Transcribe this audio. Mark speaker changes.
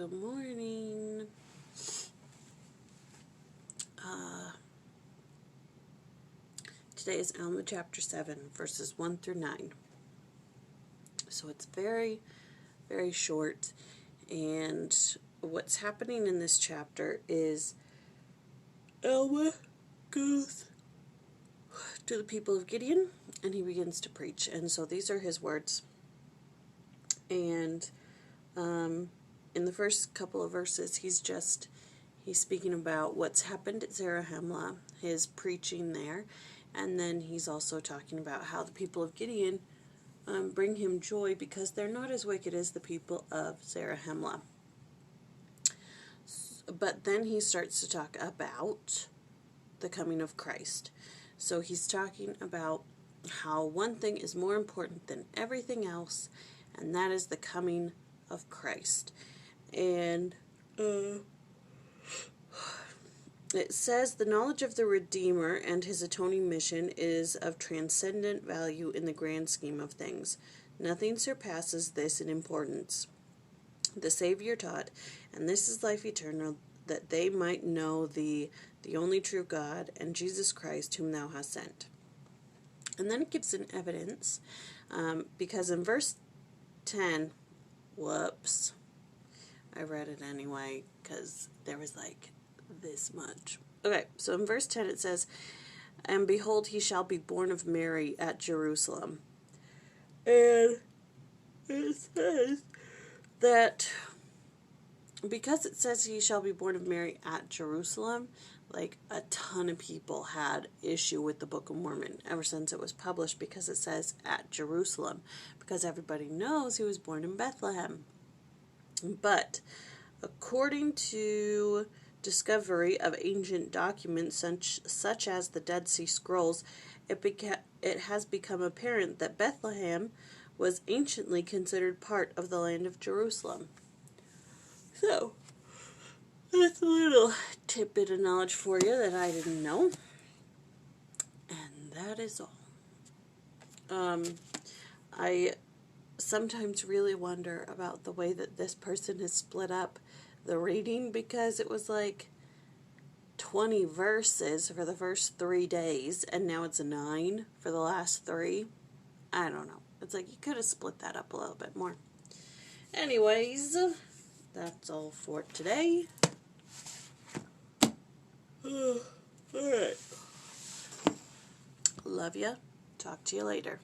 Speaker 1: Good morning. Today is Alma Chapter 7, verses 1 through 9. So it's very, very short. And what's happening in this chapter is Alma goes to the people of Gideon and he begins to preach. And so these are his words. And in the first couple of verses, he's speaking about what's happened at Zarahemla, his preaching there, and then he's also talking about how the people of Gideon bring him joy because they're not as wicked as the people of Zarahemla. But then he starts to talk about the coming of Christ. So he's talking about how one thing is more important than everything else, and that is the coming of Christ. And it says the knowledge of the Redeemer and his atoning mission is of transcendent value in the grand scheme of things. Nothing surpasses this in importance. The Savior taught, and this is life eternal, that they might know the only true God and Jesus Christ whom thou hast sent. And then it gives an evidence, because in verse 10, whoops, I read it anyway because there was like this much. Okay, so in verse 10 it says, and behold, he shall be born of Mary at Jerusalem. And it says that because it says he shall be born of Mary at Jerusalem, like a ton of people had issue with the Book of Mormon ever since it was published because it says at Jerusalem, because everybody knows he was born in Bethlehem. But according to discovery of ancient documents such as the Dead Sea Scrolls, it has become apparent that Bethlehem was anciently considered part of the land of Jerusalem. So, that's a little tidbit of knowledge for you that I didn't know. And that is all. I sometimes really wonder about the way that this person has split up the reading, because it was like 20 verses for the first 3 days and now it's 9 for the last 3. I don't know. It's like you could have split that up a little bit more. Anyways, that's all for today. Alright. Love ya. Talk to you later.